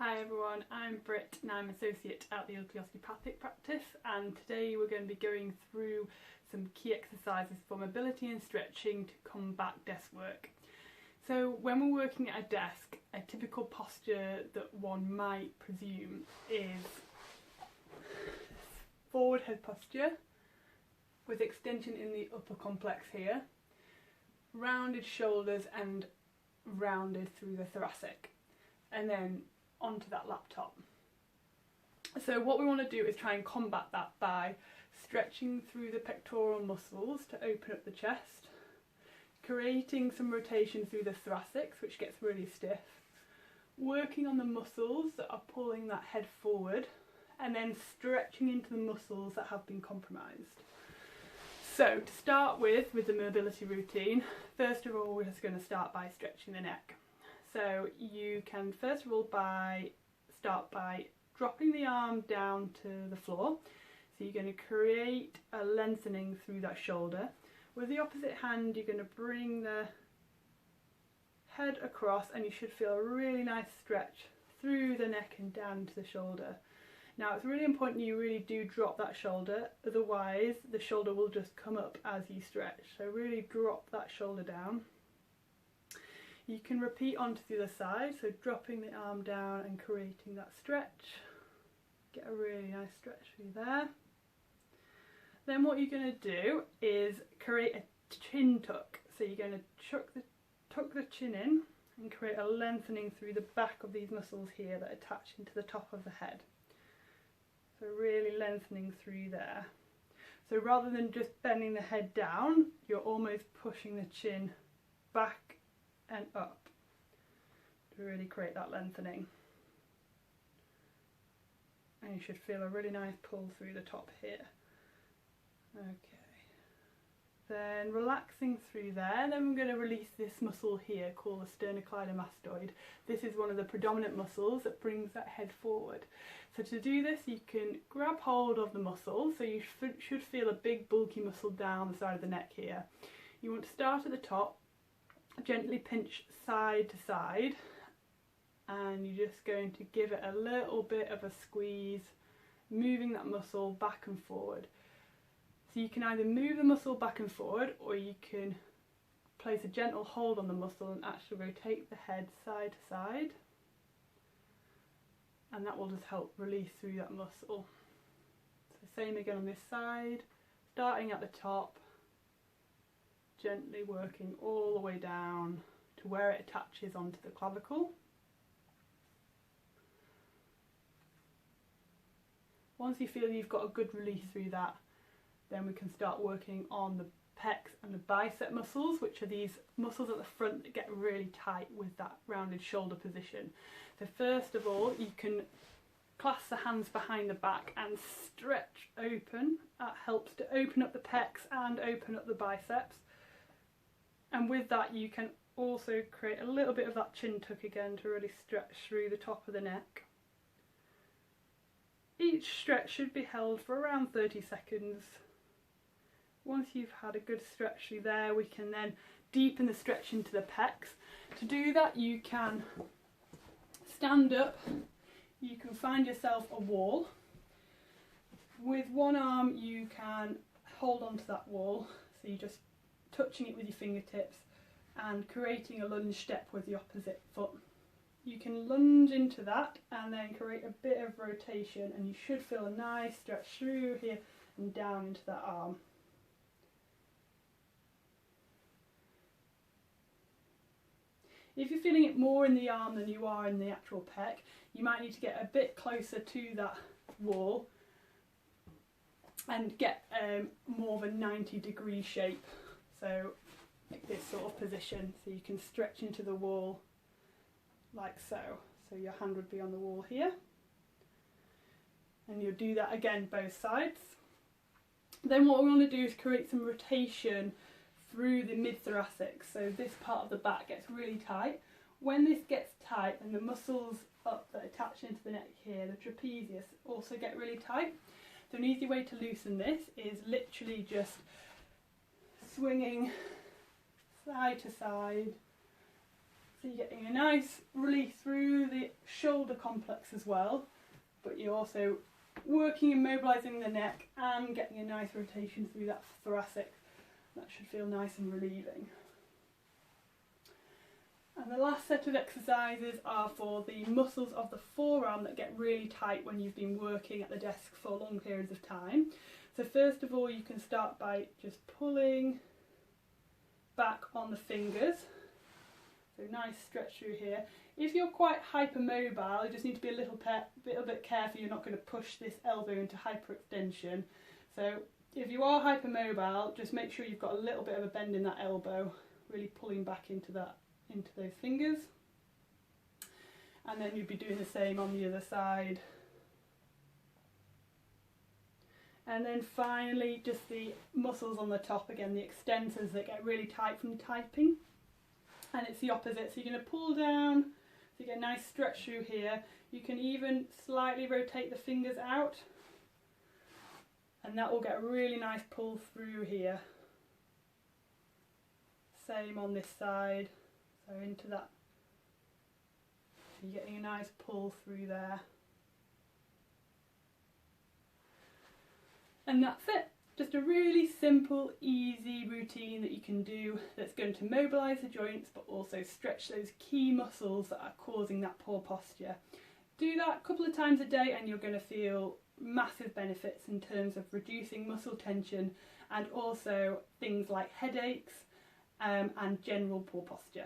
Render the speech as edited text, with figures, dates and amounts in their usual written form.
Hi everyone, I'm Britt and I'm Associate at the Ugly Osteopathic Practice, and today we're going to be going through some key exercises for mobility and stretching to combat desk work. So when we're working at a desk, a typical posture that one might presume is forward head posture with extension in the upper complex here, rounded shoulders and rounded through the thoracic, and then onto that laptop. So what we want to do is try and combat that by stretching through the pectoral muscles to open up the chest, creating some rotation through the thoracics, which gets really stiff, working on the muscles that are pulling that head forward, and then stretching into the muscles that have been compromised. So to start with the mobility routine, first of all we're just going to start by stretching the neck. So you can first of all start by dropping the arm down to the floor. So you're going to create a lengthening through that shoulder. With the opposite hand you're going to bring the head across, and you should feel a really nice stretch through the neck and down to the shoulder. Now it's really important you really do drop that shoulder, otherwise the shoulder will just come up as you stretch. So really drop that shoulder down. You can repeat onto the other side, so dropping the arm down and creating that stretch. Get a really nice stretch through there. Then what you're going to do is create a chin tuck. So you're going to tuck the chin in and create a lengthening through the back of these muscles here that attach into the top of the head. So really lengthening through there. So rather than just bending the head down, you're almost pushing the chin back and up to really create that lengthening. And you should feel a really nice pull through the top here. Okay. Then relaxing through there, then we're going to release this muscle here called the sternocleidomastoid. This is one of the predominant muscles that brings that head forward. So to do this you can grab hold of the muscle, so you should feel a big bulky muscle down the side of the neck here. You want to start at the top, gently pinch side to side, and you're just going to give it a little bit of a squeeze, moving that muscle back and forward. So you can either move the muscle back and forward, or you can place a gentle hold on the muscle and actually rotate the head side to side, and that will just help release through that muscle. So same again on this side, starting at the top, gently working all the way down to where it attaches onto the clavicle. Once you feel you've got a good release through that, then we can start working on the pecs and the bicep muscles, which are these muscles at the front that get really tight with that rounded shoulder position. So first of all, you can clasp the hands behind the back and stretch open. That helps to open up the pecs and open up the biceps. And with that you can also create a little bit of that chin tuck again to really stretch through the top of the neck. Each stretch should be held for around 30 seconds. Once you've had a good stretch through there, we can then deepen the stretch into the pecs. To do that you can stand up, you can find yourself a wall. With one arm you can hold onto that wall, so you just touching it with your fingertips and creating a lunge step with the opposite foot. You can lunge into that and then create a bit of rotation, and you should feel a nice stretch through here and down into that arm. If you're feeling it more in the arm than you are in the actual pec, you might need to get a bit closer to that wall and get more of a 90-degree shape. So like this sort of position, so you can stretch into the wall like so. So your hand would be on the wall here, and you'll do that again both sides. Then what we want to do is create some rotation through the mid-thoracic, so this part of the back gets really tight. When this gets tight and the muscles up that attach into the neck here, the trapezius, also get really tight. So an easy way to loosen this is literally just swinging side to side, So you're getting a nice release through the shoulder complex as well, but you're also working and mobilising the neck and getting a nice rotation through that thoracic. That should feel nice and relieving. And the last set of exercises are for the muscles of the forearm that get really tight when you've been working at the desk for long periods of time. So first of all, you can start by just pulling back on the fingers. So nice stretch through here. If you're quite hypermobile, you just need to be a little bit careful you're not going to push this elbow into hyperextension. So if you are hypermobile, just make sure you've got a little bit of a bend in that elbow, really pulling back into those fingers. And then you'd be doing the same on the other side. And then finally, just the muscles on the top again, the extensors that get really tight from typing. And it's the opposite, so you're going to pull down, so you get a nice stretch through here. You can even slightly rotate the fingers out, and that will get a really nice pull through here. Same on this side, so into that. So you're getting a nice pull through there. And that's it. Just a really simple, easy routine that you can do that's going to mobilise the joints but also stretch those key muscles that are causing that poor posture. Do that a couple of times a day and you're going to feel massive benefits in terms of reducing muscle tension and also things like headaches and general poor posture.